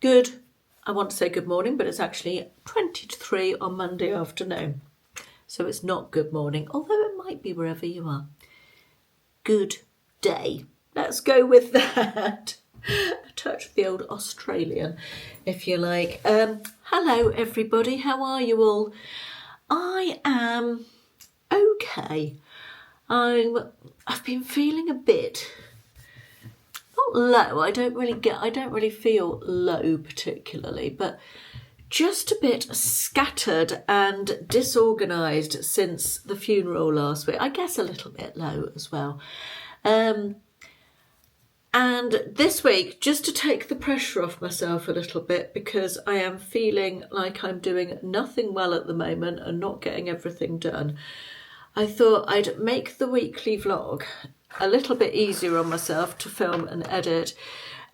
Good, I want to say good morning, but it's actually 20 to 3 on Monday afternoon. So it's not good morning, although it might be wherever you are. Good day. Let's go with that. A touch of the old Australian, if you like. Hello, everybody. How are you all? I am okay. I've been feeling a bit not low. I don't really feel low particularly, but just a bit scattered and disorganised since the funeral last week. I guess a little bit low as well. And this week, just to take the pressure off myself a little bit, because I am feeling like I'm doing nothing well at the moment and not getting everything done, I thought I'd make the weekly vlog a little bit easier on myself to film and edit,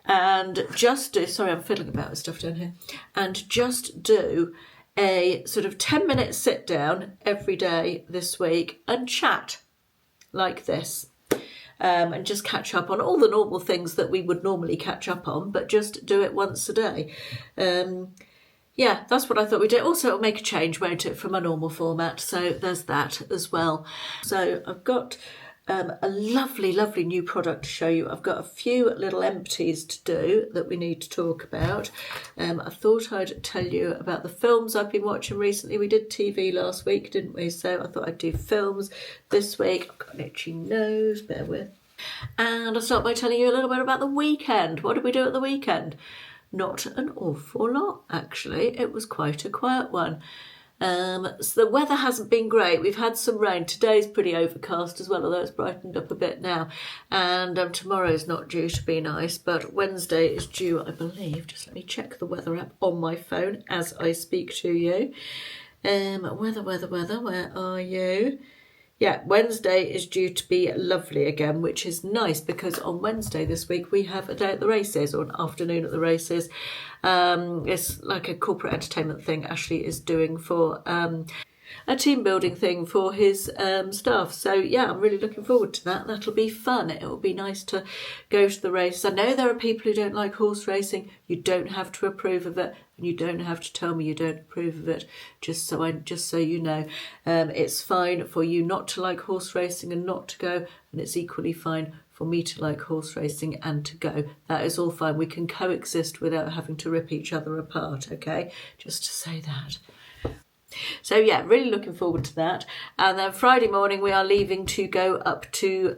and just do, sorry, I'm fiddling about with stuff down here, and just do a sort of 10-minute sit down every day this week and chat like this. And just catch up on all the normal things that we would normally catch up on, but just do it once a day. Yeah, that's what I thought we'd do. Also, it'll make a change, won't it, from a normal format? So there's that as well. So I've got a lovely, lovely new product to show you. I've got a few little empties to do that we need to talk about. I thought I'd tell you about the films I've been watching recently. We did TV last week, didn't we? So I thought I'd do films this week. I've got an itchy nose, bear with. And I'll start by telling you a little bit about the weekend. What did we do at the weekend? Not an awful lot, actually. It was quite a quiet one. So the weather hasn't been great. We've had some rain. Today's pretty overcast as well, although it's brightened up a bit now. And tomorrow's not due to be nice, but Wednesday is due, I believe. Just let me check the weather app on my phone as I speak to you. Weather, where are you? Yeah, Wednesday is due to be lovely again, which is nice because on Wednesday this week we have a day at the races, or an afternoon at the races. It's like a corporate entertainment thing Ashley is doing for a team building thing for his staff. So yeah, I'm really looking forward to that. That'll be fun. It'll be nice to go to the race. I know there are people who don't like horse racing. You don't have to approve of it, and you don't have to tell me you don't approve of it. Just so you know, it's fine for you not to like horse racing and not to go, and it's equally fine for me to like horse racing and to go. That is all fine. We can coexist without having to rip each other apart. Okay, just to say that. So yeah, really looking forward to that. And then Friday morning we are leaving to go up to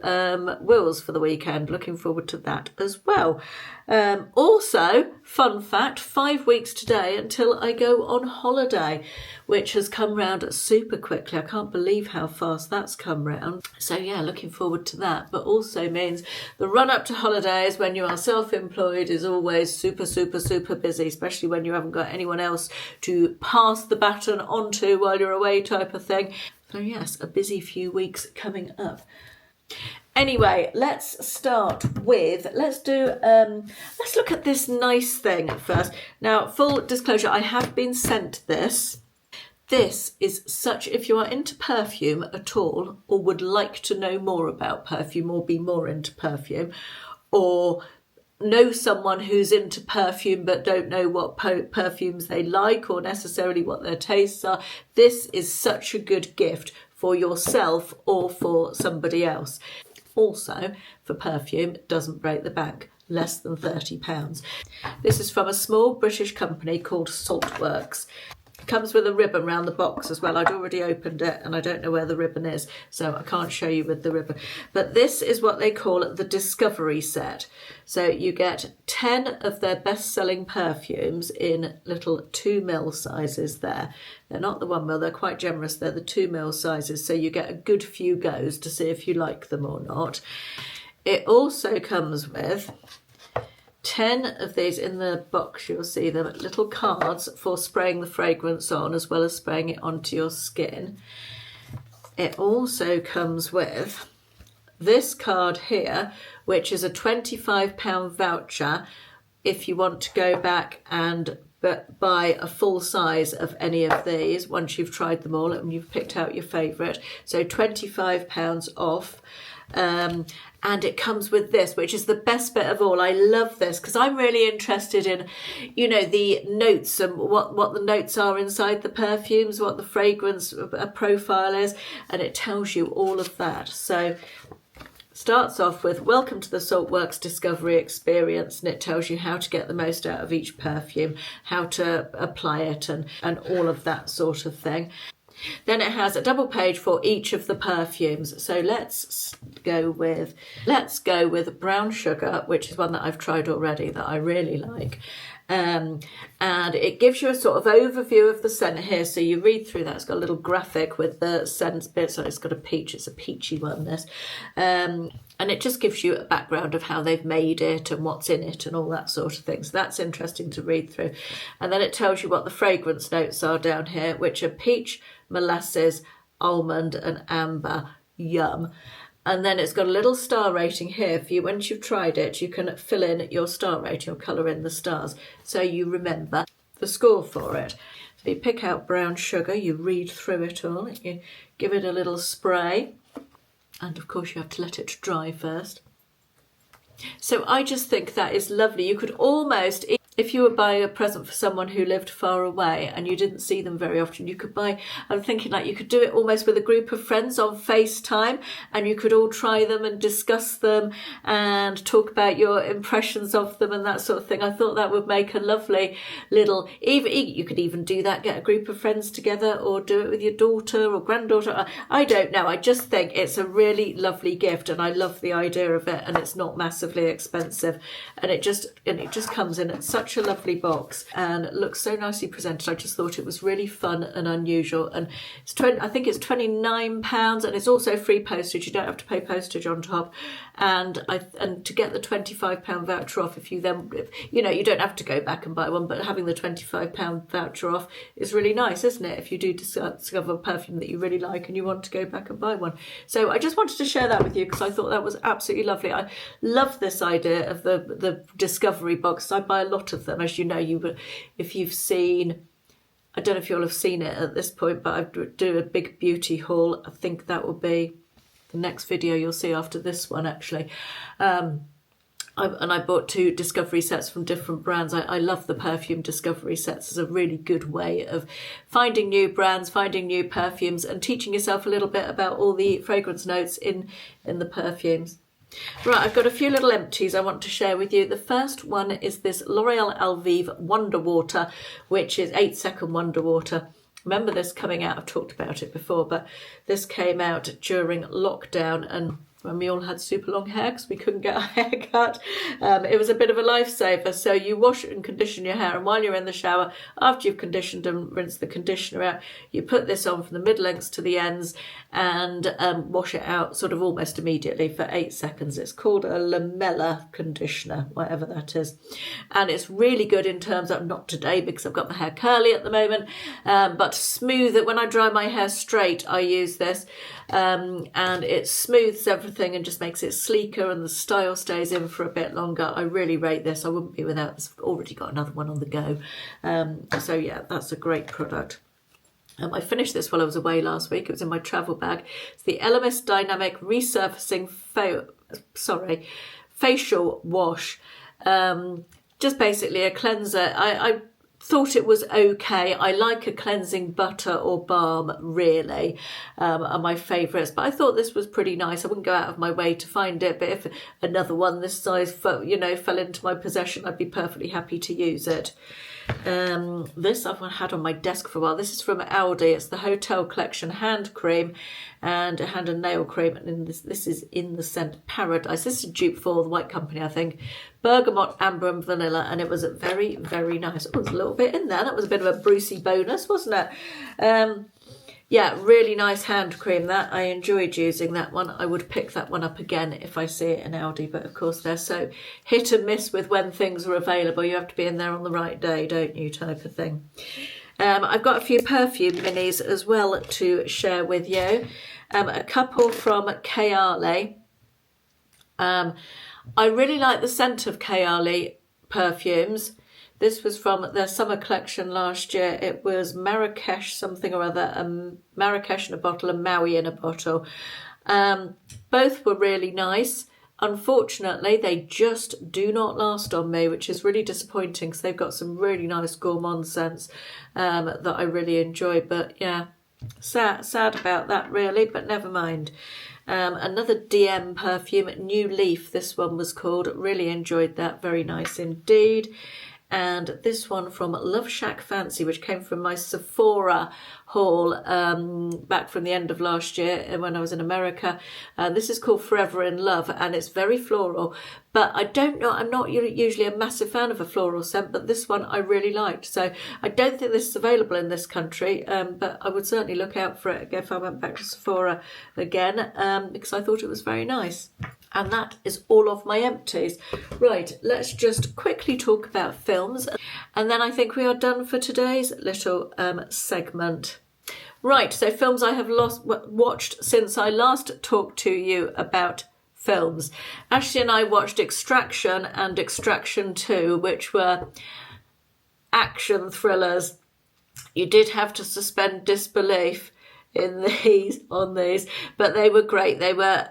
Will's for the weekend. Looking forward to that as well. Also, fun fact, 5 weeks today until I go on holiday, which has come round super quickly. I can't believe how fast that's come round. So yeah, looking forward to that. But also means the run up to holidays when you are self-employed is always super, super, super busy, especially when you haven't got anyone else to pass the baton onto while you're away type of thing. So yes, a busy few weeks coming up. Anyway, let's look at this nice thing first. Now, full disclosure, I have been sent this. This is such, if you are into perfume at all, or would like to know more about perfume or be more into perfume, or know someone who's into perfume but don't know what perfumes they like or necessarily what their tastes are, this is such a good gift for yourself or for somebody else. Also, for perfume, it doesn't break the bank, less than £30. This is from a small British company called Saltworks. It comes with a ribbon around the box as well. I'd already opened it and I don't know where the ribbon is, so I can't show you with the ribbon. But this is what they call the Discovery Set. So you get 10 of their best-selling perfumes in little 2ml sizes there. They're not the 1ml, they're quite generous. They're the 2ml sizes, so you get a good few goes to see if you like them or not. It also comes with 10 of these in the box. You'll see them, little cards for spraying the fragrance on as well as spraying it onto your skin. It also comes with this card here, which is a £25 voucher if you want to go back and buy a full size of any of these once you've tried them all and you've picked out your favourite. So £25 off. And it comes with this, which is the best bit of all. I love this because I'm really interested in, you know, the notes and what the notes are inside the perfumes, what the fragrance profile is, and it tells you all of that. So starts off with welcome to the Saltworks discovery experience, and it tells you how to get the most out of each perfume, how to apply it, and all of that sort of thing. Then it has a double page for each of the perfumes. So let's go with brown sugar, which is one that I've tried already that I really like. And it gives you a sort of overview of the scent here. So you read through that. It's got a little graphic with the scents bit. So it's got a peach. It's a peachy one, this. And it just gives you a background of how they've made it and what's in it and all that sort of thing. So that's interesting to read through. And then it tells you what the fragrance notes are down here, which are peach, molasses, almond and amber. Yum. And then it's got a little star rating here for you. Once you've tried it, you can fill in your star rating or colour in the stars so you remember the score for it. So you pick out brown sugar, you read through it all, you give it a little spray, and of course you have to let it dry first. So I just think that is lovely. You could almost, if you were buying a present for someone who lived far away and you didn't see them very often, you could buy, I'm thinking like you could do it almost with a group of friends on FaceTime, and you could all try them and discuss them and talk about your impressions of them and that sort of thing. I thought that would make a lovely little, even you could even do that, get a group of friends together or do it with your daughter or granddaughter. I don't know. I just think it's a really lovely gift and I love the idea of it, and it's not massively expensive, and it just comes in such a lovely box and looks so nicely presented. I just thought it was really fun and unusual, and I think it's £29, and it's also free postage. You don't have to pay postage on top, and to get the £25 voucher off, if you then, you know, you don't have to go back and buy one, but having the £25 voucher off is really nice, isn't it, if you do discover a perfume that you really like and you want to go back and buy one. So I just wanted to share that with you because I thought that was absolutely lovely. I love this idea of the discovery box. I buy a lot of them, as you know. If you've seen, I don't know if you'll have seen it at this point, but I do a big beauty haul. I think that will be the next video you'll see after this one, actually. And I bought 2 discovery sets from different brands. I love the perfume discovery sets as a really good way of finding new brands, finding new perfumes, and teaching yourself a little bit about all the fragrance notes in the perfumes. Right, I've got a few little empties I want to share with you. The first one is this L'Oreal Elvive Wonder Water, which is 8-second Wonder Water. Remember this coming out, I've talked about it before, but this came out during lockdown, and when we all had super long hair because we couldn't get our hair cut. It was a bit of a lifesaver. So you wash and condition your hair, and while you're in the shower, after you've conditioned and rinsed the conditioner out, you put this on from the mid-lengths to the ends and wash it out sort of almost immediately for 8 seconds. It's called a lamella conditioner, whatever that is. And it's really good in terms of, not today because I've got my hair curly at the moment, but to smooth it. When I dry my hair straight, I use this, and it smooths everything and just makes it sleeker, and the style stays in for a bit longer. I really rate this. I wouldn't be without this. I've already got another one on the go. So yeah, that's a great product. I finished this while I was away last week. It was in my travel bag. It's the Elemis Dynamic Resurfacing Facial Wash. Just basically a cleanser. I thought it was okay. I like a cleansing butter or balm, really, are my favourites, but I thought this was pretty nice. I wouldn't go out of my way to find it, but if another one this size fell into my possession, I'd be perfectly happy to use it. This I've had on my desk for a while. This is from Aldi. It's the Hotel Collection hand cream and a hand and nail cream, and this is in the scent Paradise. This is a dupe for the White Company, I think. Bergamot, amber and vanilla, and it was very, very nice. Oh, there's a little bit in there. That was a bit of a Brucey bonus, wasn't it? Yeah, really nice hand cream that. I enjoyed using that one. I would pick that one up again if I see it in Aldi, but of course they're so hit and miss with when things are available. You have to be in there on the right day, don't you, type of thing. I've got a few perfume minis as well to share with you. A couple from Kayali. I really like the scent of Kayali perfumes. This was from their summer collection last year. It was Marrakesh something or other, Marrakesh in a bottle and Maui in a bottle. Both were really nice. Unfortunately, they just do not last on me, which is really disappointing because they've got some really nice gourmand scents that I really enjoy. But yeah, sad about that really, but never mind. Another DM perfume, New Leaf, this one was called. Really enjoyed that, very nice indeed. And this one from Love Shack Fancy, which came from my Sephora haul back from the end of last year when I was in America. This is called Forever in Love, and it's very floral. But I don't know, I'm not usually a massive fan of a floral scent, but this one I really liked. So I don't think this is available in this country, but I would certainly look out for it if I went back to Sephora again, because I thought it was very nice. And that is all of my empties. Right, let's just quickly talk about films. And then I think we are done for today's little segment. Right, so films I have watched since I last talked to you about films. Ashley and I watched Extraction and Extraction 2, which were action thrillers. You did have to suspend disbelief on these, but they were great. They were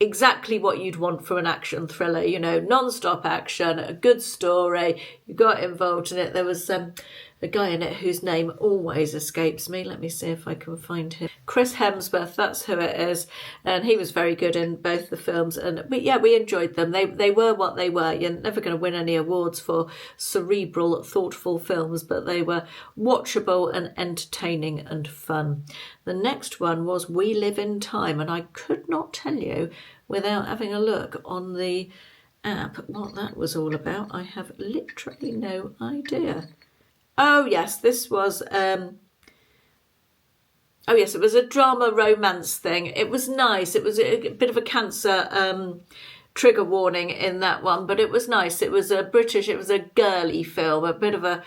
exactly what you'd want from an action thriller, you know, non-stop action, a good story, you got involved in it. There was a guy in it whose name always escapes me. Let me see if I can find him. Chris Hemsworth, that's who it is, and he was very good in both the films. And we enjoyed them. They were what they were. You're never going to win any awards for cerebral, thoughtful films, but they were watchable and entertaining and fun. The next one was We Live in Time, and I could not tell you without having a look on the app what that was all about. I have literally no idea. Oh yes, this was it was a drama romance thing. It was nice. It was a bit of a cancer trigger warning in that one, but it was nice. It was it was a girly film, a bit of I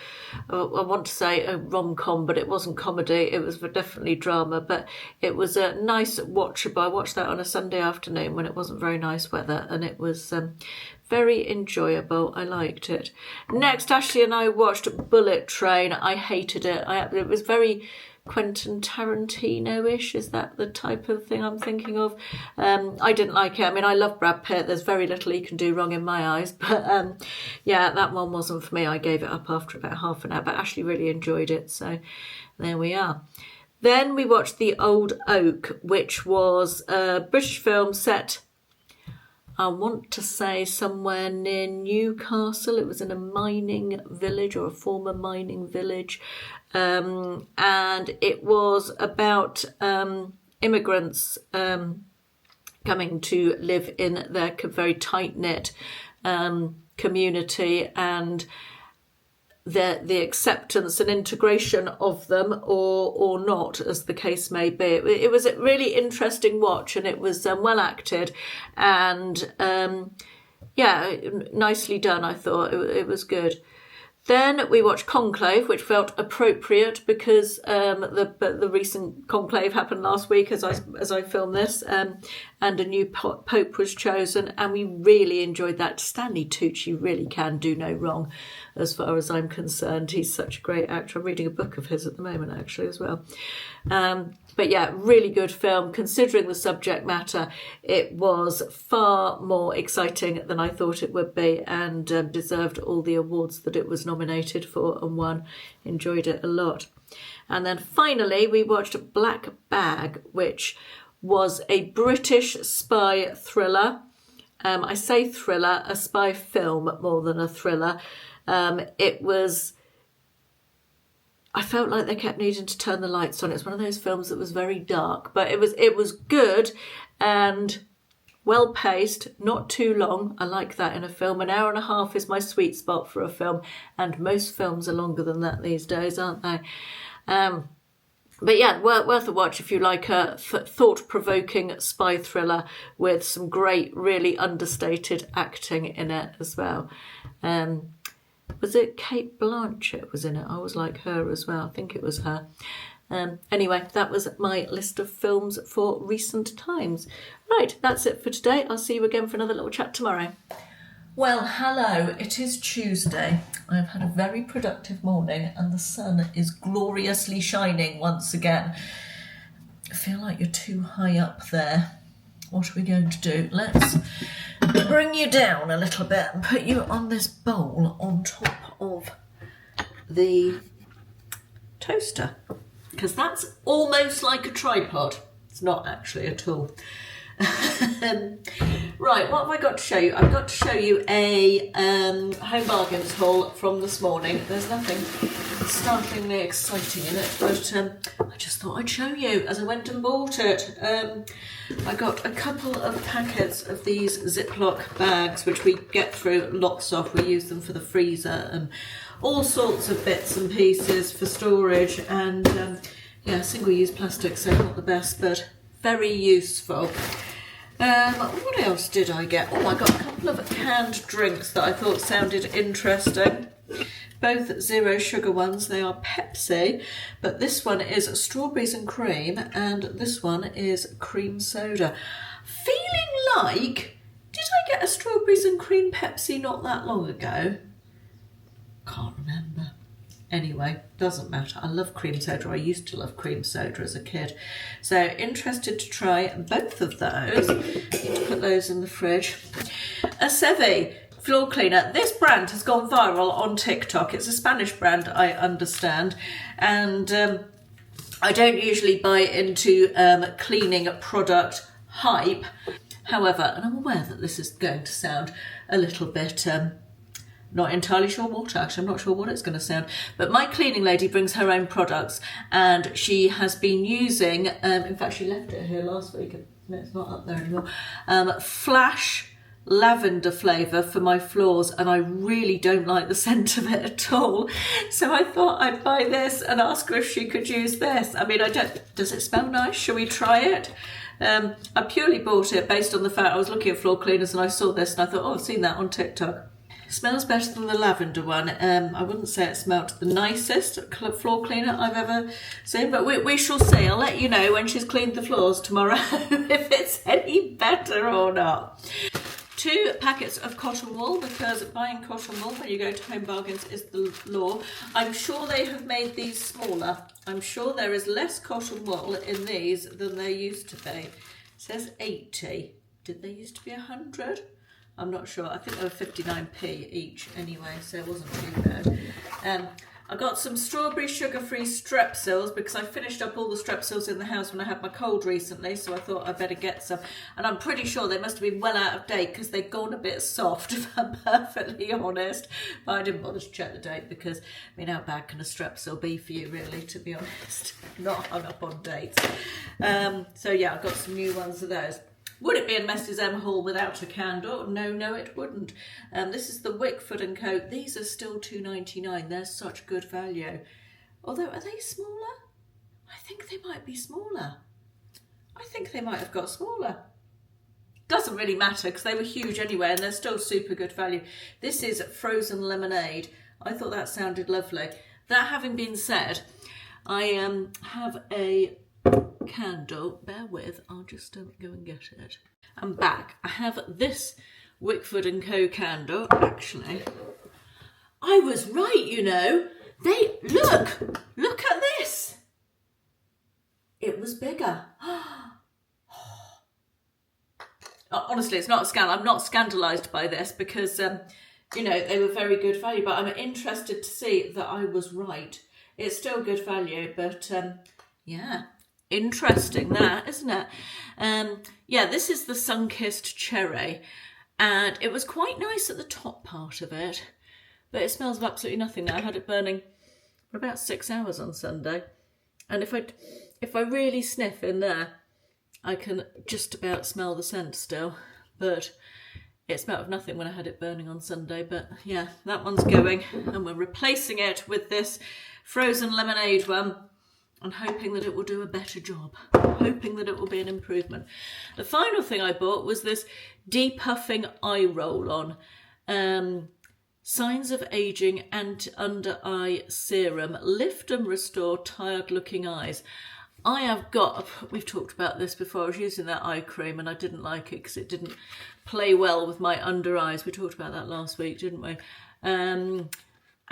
want to say a rom-com, but it wasn't comedy. It was definitely drama, but it was a nice watchable. I watched that on a Sunday afternoon when it wasn't very nice weather, and it was very enjoyable. I liked it. Next, Ashley and I watched Bullet Train. I hated it. It was very Quentin Tarantino-ish. Is that the type of thing I'm thinking of? I didn't like it. I mean, I love Brad Pitt. There's very little he can do wrong in my eyes. But yeah, that one wasn't for me. I gave it up after about half an hour. But Ashley really enjoyed it. So there we are. Then we watched The Old Oak, which was a British film set, I want to say, somewhere near Newcastle. It was in a mining village, or a former mining village. And it was about immigrants coming to live in their very tight-knit community, and the acceptance and integration of them or not, as the case may be. It was a really interesting watch, and it was well acted, and nicely done. I thought it was good. Then we watched Conclave, which felt appropriate because the recent conclave happened last week as I filmed this, and a new pope was chosen, and we really enjoyed that. Stanley Tucci really can do no wrong, as far as I'm concerned. He's such a great actor. I'm reading a book of his at the moment, actually, as well. But yeah, really good film. Considering the subject matter, it was far more exciting than I thought it would be, and deserved all the awards that it was nominated for and won. Enjoyed it a lot. And then finally, we watched Black Bag, which was a British spy thriller. I say thriller, a spy film more than a thriller. I felt like they kept needing to turn the lights on. It's one of those films that was very dark, but it was good and well paced, not too long. I like that in a film. An hour and a half is my sweet spot for a film, and most films are longer than that these days, aren't they? But yeah, worth a watch if you like a thought-provoking spy thriller with some great, really understated acting in it as well. Was it Kate Blanchett was in it? I always like her as well. I think it was her. Anyway, that was my list of films for recent times. Right, that's it for today. I'll see you again for another little chat tomorrow. Well, hello. It is Tuesday. I've had a very productive morning, and the sun is gloriously shining once again. I feel like you're too high up there. what are we going to do? Let's bring you down a little bit and put you on this bowl on top of the toaster, because that's almost like a tripod. It's not actually at all. Right, what have I got to show you? I've got to show you a Home Bargains haul from this morning. There's nothing startlingly exciting in it, but I just thought I'd show you as I went and bought it. I got a couple of packets of these Ziploc bags, which we get through lots of. We use them for the freezer and all sorts of bits and pieces for storage, and yeah, single-use plastic, so not the best, but very useful. What else did I get? Oh, I got a couple of canned drinks that I thought sounded interesting. Both zero sugar ones. They are Pepsi, but this one is strawberries and cream, and this one is cream soda. Feeling like, did I get a strawberries and cream Pepsi not that long ago? Can't remember. Anyway, doesn't matter. I love cream soda. I used to love cream soda as a kid. So interested to try both of those. Need to put those in the fridge. A Sevi floor cleaner. This brand has gone viral on TikTok. It's a Spanish brand, I understand. And I don't usually buy into cleaning product hype. However, and I'm aware that this is going to sound a little bit... not entirely sure what, actually. I'm not sure what it's going to sound. But my cleaning lady brings her own products, and she has been using, in fact, she left it here last week. No, it's not up there anymore. Flash lavender flavour for my floors, and I really don't like the scent of it at all. So I thought I'd buy this and ask her if she could use this. I mean, does it smell nice? Shall we try it? I purely bought it based on the fact I was looking at floor cleaners and I saw this and I thought, oh, I've seen that on TikTok. Smells better than the lavender one. I wouldn't say it smelled the nicest floor cleaner I've ever seen, but we shall see. I'll let you know when she's cleaned the floors tomorrow if it's any better or not. 2 packets of cotton wool, because buying cotton wool when you go to Home Bargains is the law. I'm sure they have made these smaller. I'm sure there is less cotton wool in these than there used to be. It says 80. Did they used to be 100? I'm not sure. I think they were 59p each anyway, so it wasn't too bad. I got some strawberry sugar-free Strepsils because I finished up all the Strepsils in the house when I had my cold recently, so I thought I'd better get some. And I'm pretty sure they must have been well out of date because they've gone a bit soft, if I'm perfectly honest. But I didn't bother to check the date because, I mean, how bad can a Strepsil be for you, really, to be honest? Not hung up on dates. So yeah, I got some new ones of those. Would it be a Mrs. M haul without a candle? No, it wouldn't. This is the Wickford & Co. These are still £2.99. They're such good value. Although, are they smaller? I think they might be smaller. I think they might have got smaller. Doesn't really matter because they were huge anyway and they're still super good value. This is frozen lemonade. I thought that sounded lovely. That having been said, I have a candle. Bear with, I'll just go and get it. I'm back. I have this Wickford & Co candle. Actually, I was right, you know. Look at this. It was bigger. Honestly, it's not a scandal. I'm not scandalised by this because, you know, they were very good value, but I'm interested to see that I was right. It's still good value, but yeah. Interesting that, isn't it? Yeah, this is the Sunkissed Cherry, and it was quite nice at the top part of it, but it smells of absolutely nothing now. I had it burning for about 6 hours on Sunday, and if I really sniff in there, I can just about smell the scent still, but it smelled of nothing when I had it burning on Sunday. But yeah, that one's going, and we're replacing it with this frozen lemonade one. I'm hoping that it will do a better job. Hoping that it will be an improvement. The final thing I bought was this depuffing eye roll-on. Signs of Aging and Under Eye Serum. Lift and restore tired looking eyes. We've talked about this before. I was using that eye cream and I didn't like it because it didn't play well with my under eyes. We talked about that last week, didn't we?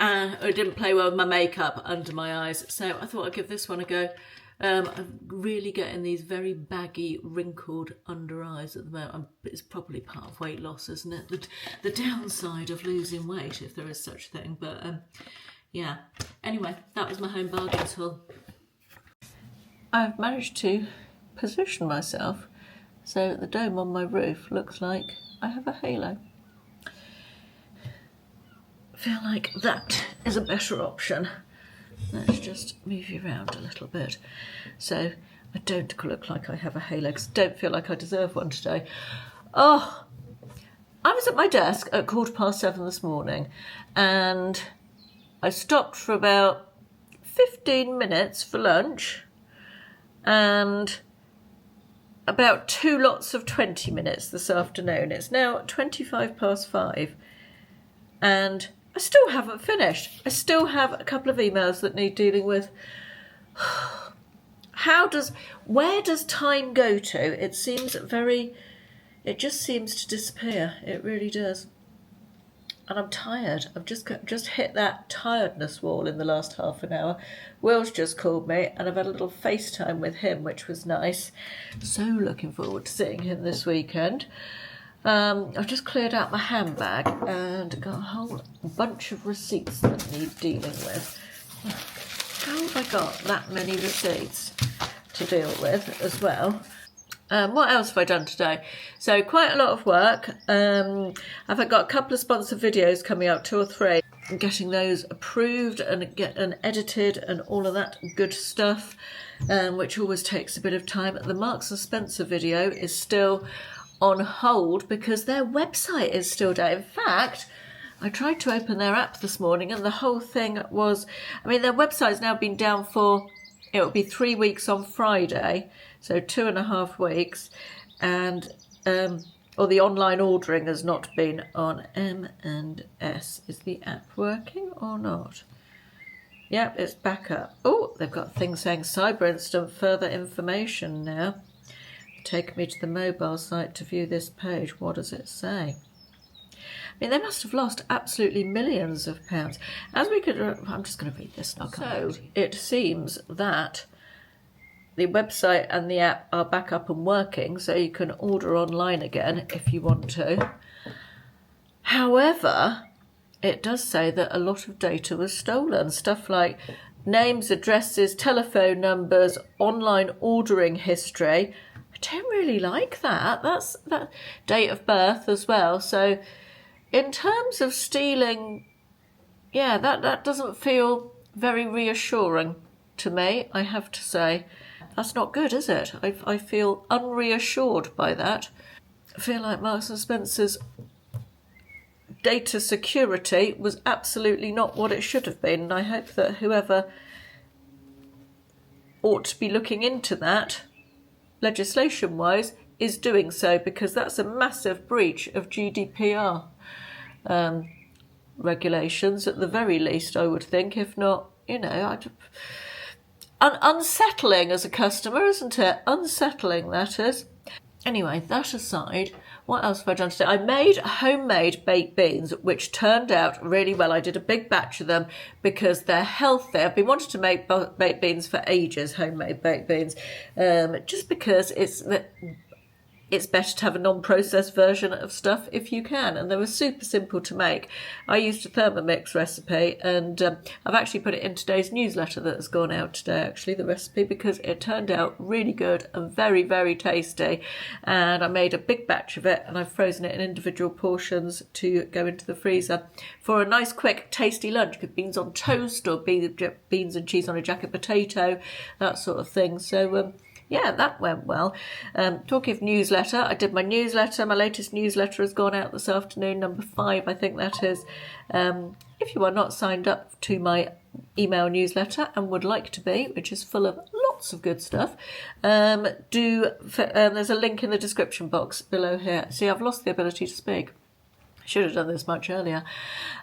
It didn't play well with my makeup under my eyes, so I thought I'd give this one a go. I'm really getting these very baggy, wrinkled under eyes at the moment. It's probably part of weight loss, isn't it? The downside of losing weight, if there is such a thing. But yeah. Anyway, that was my home bargains haul. I've managed to position myself so the dome on my roof looks like I have a halo. I feel like that is a better option. Let's just move you around a little bit so I don't look like I have a halo, because I don't feel like I deserve one today. Oh, I was at my desk at 7:15 this morning and I stopped for about 15 minutes for lunch and about 2 lots of 20 minutes this afternoon. It's now 5:25 and I still haven't finished. I still have a couple of emails that need dealing with. Where does time go to? It just seems to disappear. It really does. And I'm tired. I've just hit that tiredness wall in the last half an hour. Will's just called me and I've had a little FaceTime with him, which was nice. So looking forward to seeing him this weekend. I've just cleared out my handbag and got a whole bunch of receipts that need dealing with. How have I got that many receipts to deal with as well? What else have I done today? So quite a lot of work. I've got a couple of sponsored videos coming up, 2 or 3. I'm getting those approved and edited and all of that good stuff, which always takes a bit of time. The Marks and Spencer video is still on hold because their website is still down. In fact, I tried to open their app this morning and the whole thing was, their website's now been down for, it will be 3 weeks on Friday, so 2.5 weeks, and or the online ordering has not been on M&S. Is the app working or not? Yep, it's back up. Oh, they've got things saying Cyber Instant further information now. Take me to the mobile site to view this page. What does it say? They must have lost absolutely millions of pounds. I'm just going to read this now. So it seems that the website and the app are back up and working, so you can order online again if you want to. However, it does say that a lot of data was stolen. Stuff like names, addresses, telephone numbers, online ordering history. I don't really like that. That's that date of birth as well. So in terms of stealing, yeah, that doesn't feel very reassuring to me, I have to say. That's not good, is it? I feel unreassured by that. I feel like Marks and Spencer's data security was absolutely not what it should have been. And I hope that whoever ought to be looking into that, legislation-wise, is doing so, because that's a massive breach of GDPR regulations, at the very least, I would think. If not, unsettling as a customer, isn't it? Unsettling, that is. Anyway, that aside, what else have I done today? I made homemade baked beans, which turned out really well. I did a big batch of them because they're healthy. I've been wanting to make baked beans for ages, homemade baked beans, just because it's better to have a non-processed version of stuff if you can. And they were super simple to make. I used a Thermomix recipe, and I've actually put it in today's newsletter that has gone out today, actually, the recipe, because it turned out really good and very, very tasty. And I made a big batch of it, and I've frozen it in individual portions to go into the freezer for a nice, quick, tasty lunch. With beans on toast or beans and cheese on a jacket potato, that sort of thing. So, yeah, that went well. Talking of newsletter, I did my newsletter. My latest newsletter has gone out this afternoon, number 5, I think that is. If you are not signed up to my email newsletter and would like to be, which is full of lots of good stuff, there's a link in the description box below here. See, I've lost the ability to speak. Should have done this much earlier.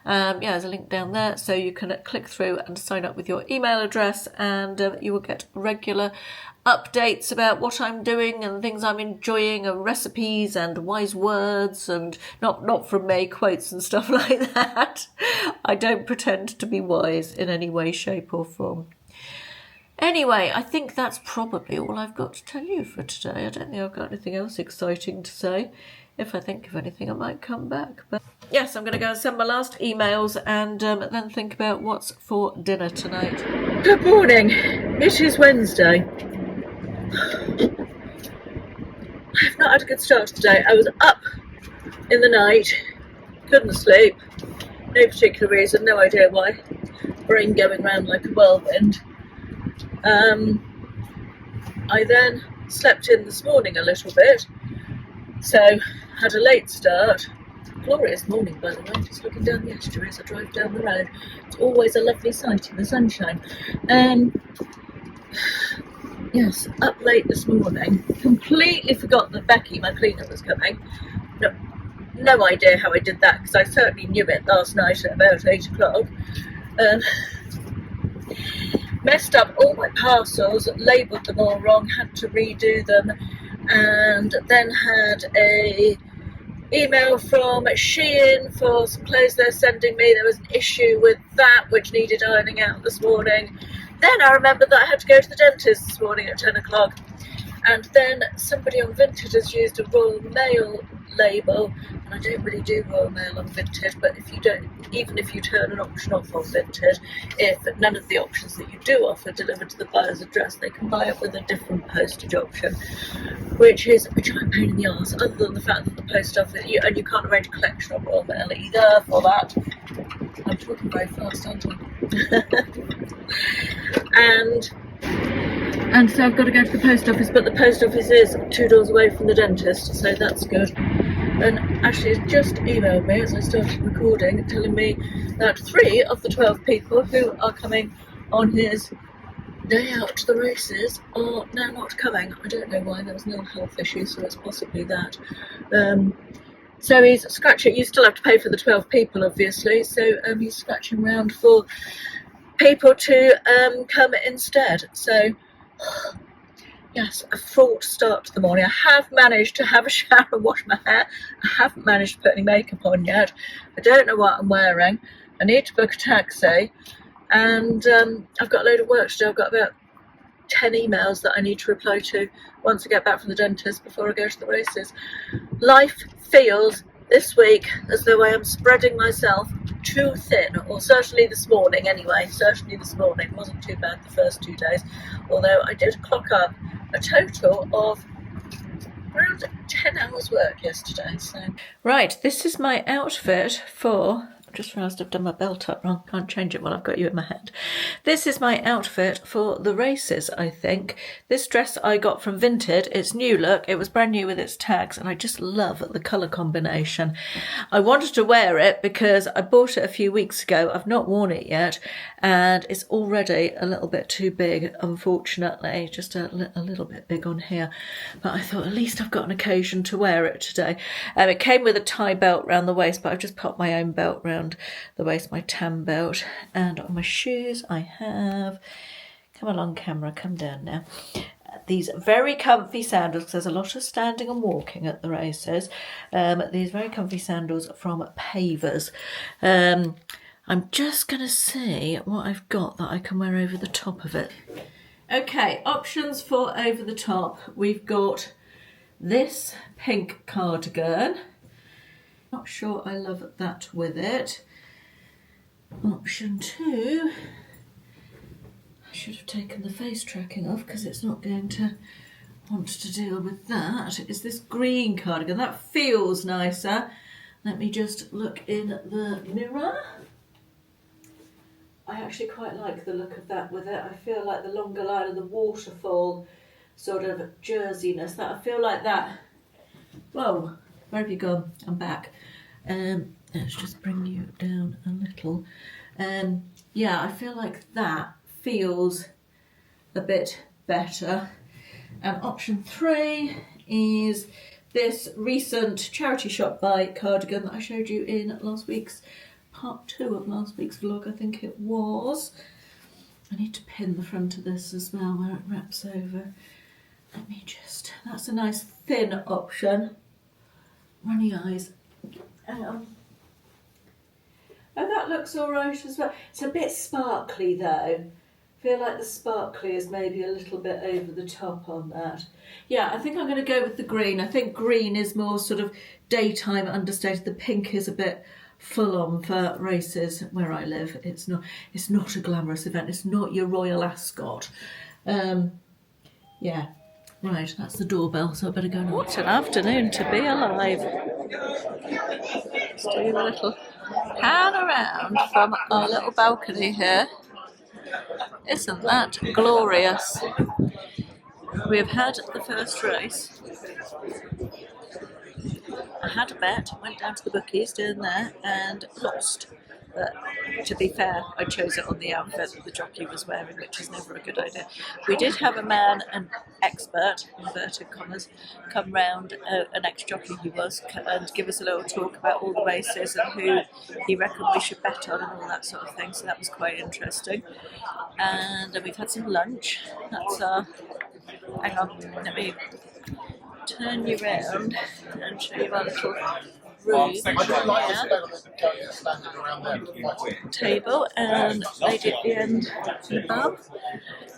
There's a link down there, so you can click through and sign up with your email address, and you will get regular updates about what I'm doing and things I'm enjoying, and recipes and wise words, and not from me, quotes and stuff like that. I don't pretend to be wise in any way, shape or form. Anyway, I think that's probably all I've got to tell you for today. I don't think I've got anything else exciting to say. If I think of anything, I might come back. But yes, I'm going to go and send my last emails and then think about what's for dinner tonight. Good morning. It is Wednesday. I've not had a good start to the day. I was up in the night, couldn't sleep. No particular reason, no idea why. Brain going round like a whirlwind. I then slept in this morning a little bit, so had a late start. Glorious morning, by the way, just looking down the estuary as I drive down the road. It's always a lovely sight in the sunshine. Yes, up late this morning, completely forgot that Becky, my cleaner, was coming. No idea how I did that, because I certainly knew it last night at about 8 o'clock. Messed up all my parcels, labelled them all wrong, had to redo them, and then had a email from Shein for some clothes they're sending me. There was an issue with that which needed ironing out this morning. Then I remembered that I had to go to the dentist this morning at 10 o'clock. And then somebody on Vinted has used a Royal Mail label, and I don't really do Royal Mail on Vinted, but if you don't, even if you turn an option off on Vinted, if none of the options that you do offer delivered to the buyer's address, they can buy it with a different postage option, which is a giant pain in the arse, other than the fact that the post office, and you can't arrange a collection on Royal Mail either for that. I'm talking very fast, aren't I? And so I've got to go to the post office, but the post office is 2 doors away from the dentist, so that's good. And Ashley has just emailed me as I started recording, telling me that 3 of the 12 people who are coming on his day out to the races are now not coming. I don't know why. There was no health issue, so it's possibly that. So he's scratching. You still have to pay for the 12 people, obviously, so he's scratching around for people to come instead. So yes, a fraught start to the morning. I have managed to have a shower and wash my hair. I haven't managed to put any makeup on yet. I don't know what I'm wearing. I need to book a taxi, and I've got a load of work to do. I've got about 10 emails that I need to reply to once I get back from the dentist before I go to the races. Life feels this week as though I am spreading myself too thin, or certainly this morning anyway. Certainly this morning wasn't too bad the first 2 days, although I did clock up a total of around 10 hours work yesterday. So right, this is my outfit for, I just realised I've done my belt up wrong, can't change it while I've got you in my hand. This is my outfit for the races, I think. This dress I got from Vinted, it's new look, it was brand new with its tags, and I just love the colour combination. I wanted to wear it because I bought it a few weeks ago, I've not worn it yet, and it's already a little bit too big, unfortunately, just a little bit big on here, but I thought at least I've got an occasion to wear it today. It came with a tie belt round the waist, but I've just popped my own belt round the waist, my tam belt. And on my shoes I have, come along camera, come down now, these very comfy sandals, because there's a lot of standing and walking at the races. These very comfy sandals from Pavers. I'm just going to see what I've got that I can wear over the top of it. Okay, options for over the top. We've got this pink cardigan. Not sure I love that with it. Option 2, I should have taken the face tracking off because it's not going to want to deal with that, is this green cardigan. That feels nicer. Let me just look in the mirror. I actually quite like the look of that with it. I feel like the longer line of the waterfall sort of jerseyness, that I feel like that. Whoa, where have you gone? I'm back. Let's just bring you down a little. Yeah, I feel like that feels a bit better. And option 3 is this recent charity shop buy cardigan that I showed you in last week's part 2 of last week's vlog, I think it was. I need to pin the front of this as well where it wraps over. Let me just, that's a nice thin option. Runny eyes. Oh, that looks all right as well. It's a bit sparkly though. feel like the sparkly is maybe a little bit over the top on that. Yeah, I think I'm going to go with the green. I think green is more sort of daytime understated. The pink is a bit full on for races where I live. It's not a glamorous event. It's not your Royal Ascot. Yeah, right, that's the doorbell, so I better go now. What an afternoon to be alive. Let's do a little pan around from our little balcony here. Isn't that glorious? We have had the first race. I had a bet, went down to the bookies down there and lost. But to be fair, I chose it on the outfit that the jockey was wearing, which is never a good idea. We did have a man, an expert, inverted commas, come round, an ex-jockey he was, and give us a little talk about all the races and who he reckoned we should bet on and all that sort of thing. So that was quite interesting. And we've had some lunch. That's our... Hang on, let me turn you round and show you our little room table and lady at the end above,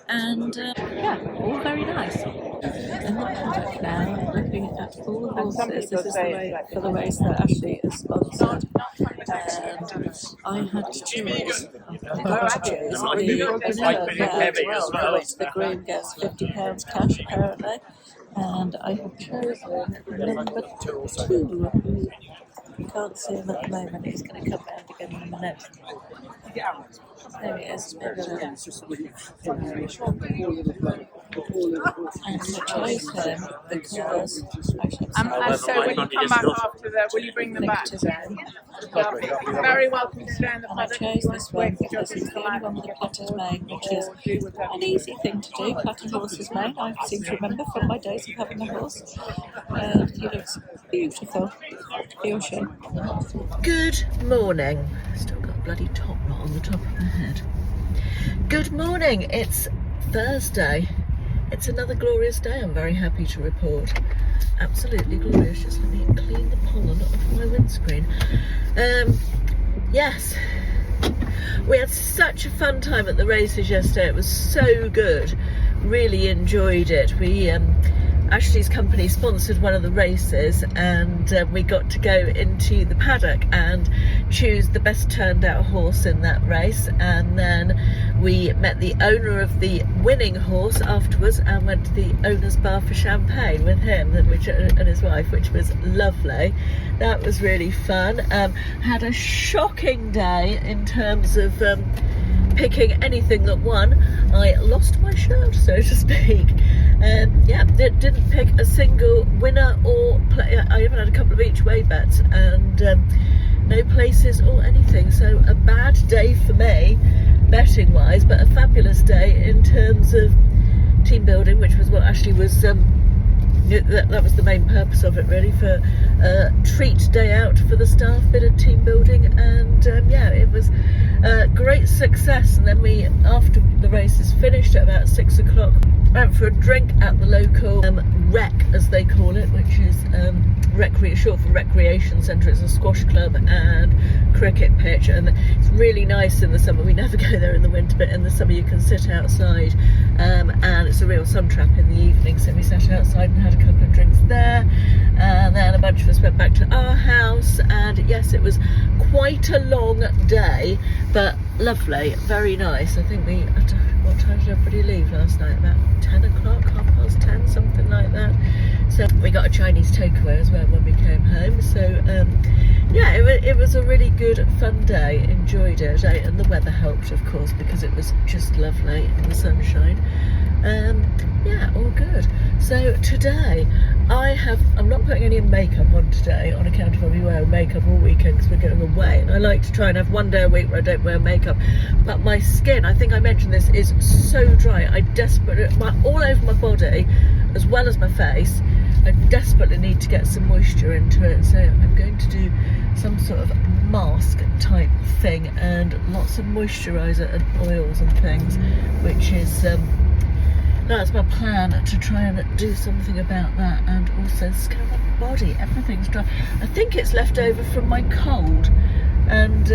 and yeah, all very nice. In the paddock now, looking at all the horses. This is the way for the race that Ashley is sponsored, and I had to choose. For which the groom gets £50 cash apparently, and I have chosen number 2, who you can't see him at the moment. He's going to come round again in a minute. There he is. And I chose him because... so when you come back after that, will you bring them back? You're very welcome to stay in the paddock. I chose this one because he's the only one with a plaited mane, which is an easy thing to do. Plait a horse's mane, I seem to remember from my days of having a horse. And he looks beautiful. He or she. Good morning. Still got a bloody top knot on the top of my head. Good morning. It's Thursday. It's another glorious day, I'm very happy to report. Absolutely glorious. Just let me clean the pollen off my windscreen. Yes, we had such a fun time at the races yesterday. It was so good. Really enjoyed it. We Ashley's company sponsored one of the races, and we got to go into the paddock and choose the best turned out horse in that race, and then we met the owner of the winning horse afterwards and went to the owner's bar for champagne with him and his wife, which was lovely. That was really fun. Had a shocking day in terms of picking anything that won. I lost my shirt, so to speak. Yeah, didn't pick a single winner or play. I even had a couple of each way bets and no places or anything. So a bad day for me, betting wise, but a fabulous day in terms of team building, which was what Ashley was. That was the main purpose of it, really, for treat day out for the staff, bit of team building, and yeah, it was a great success. And then we, after the races finished at about 6 o'clock, went for a drink at the local rec, as they call it, which is short for recreation centre. It's a squash club and cricket pitch, and it's really nice in the summer. We never go there in the winter, but in the summer you can sit outside, and it's a real sun trap in the evening, so we sat outside and had a couple of drinks there, and then a bunch of us went back to our house. And yes, it was quite a long day, but lovely, very nice. I think what time did everybody leave last night? About 10 o'clock, 10:30, something like that. So we got a Chinese takeaway as well when we came home. So yeah, it was a really good, fun day. Enjoyed it, and the weather helped, of course, because it was just lovely in the sunshine. Yeah, all good. So today I'm not putting any makeup on today on account of I'll be wearing makeup all weekend because we're going away, and I like to try and have one day a week where I don't wear makeup. But my skin, I think I mentioned this, is so dry. All over my body as well as my face, I desperately need to get some moisture into it. So I'm going to do some sort of mask type thing and lots of moisturiser and oils and things, which is that's my plan, to try and do something about that. And also skin on my body, everything's dry. I think it's left over from my cold, and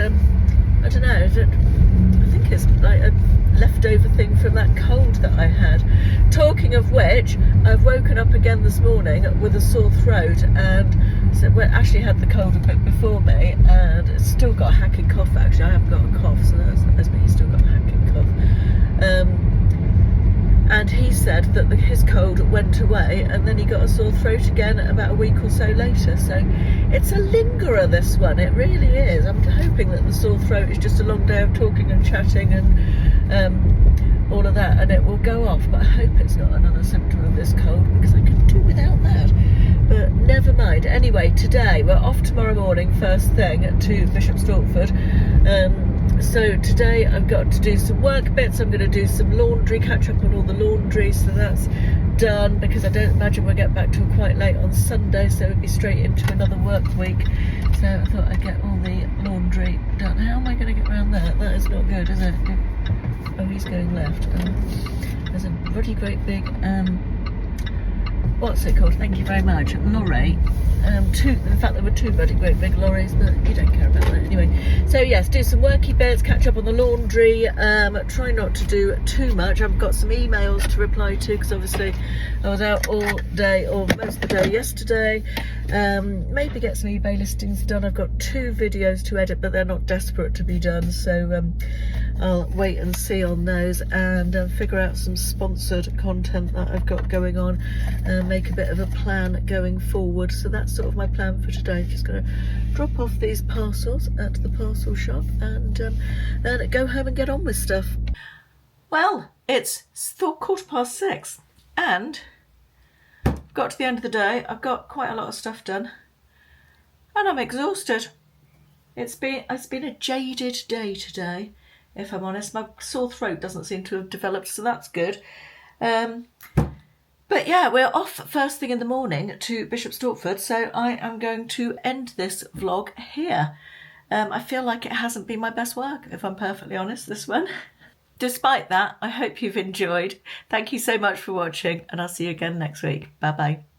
I don't know, I think it's like leftover thing from that cold that I had. Talking of which, I've woken up again this morning with a sore throat, and so we actually had the cold a bit before me, and it's still got a hacking cough. Actually, I haven't got a cough, so that's me. He's still got a hacking cough. And he said that his cold went away, and then he got a sore throat again about a week or so later. So it's a lingerer, this one. It really is. I'm hoping that the sore throat is just a long day of talking and chatting and all of that, and it will go off. But I hope it's not another symptom of this cold, because I can do without that. But never mind. Anyway, today we're off tomorrow morning, first thing, to Bishop Stortford. So today I've got to do some work bits. I'm going to do some laundry, catch up on all the laundry, so that's done, because I don't imagine we'll get back till quite late on Sunday, so we'll be straight into another work week. So I thought I'd get all the laundry done. How am I going to get around that? That is not good, is it? Oh, he's going left. There's a really great big what's it called? Thank you very much. Lorry. In fact, there were two bloody great big lorries, but you don't care about that anyway. So yes, do some worky bits, catch up on the laundry, try not to do too much. I've got some emails to reply to, because obviously I was out all day, or most of the day yesterday. Maybe get some eBay listings done. I've got 2 videos to edit, but they're not desperate to be done, so I'll wait and see on those, and figure out some sponsored content that I've got going on, and make a bit of a plan going forward. So that's sort of my plan for today. Just going to drop off these parcels at the parcel shop, and then go home and get on with stuff. Well, it's 6:15, and got to the end of the day. I've got quite a lot of stuff done, and I'm exhausted. It's been a jaded day today, if I'm honest. My sore throat doesn't seem to have developed, so that's good. But yeah, we're off first thing in the morning to Bishop Stortford, so I am going to end this vlog here. I feel like it hasn't been my best work, if I'm perfectly honest, this one. Despite that, I hope you've enjoyed. Thank you so much for watching, and I'll see you again next week. Bye bye.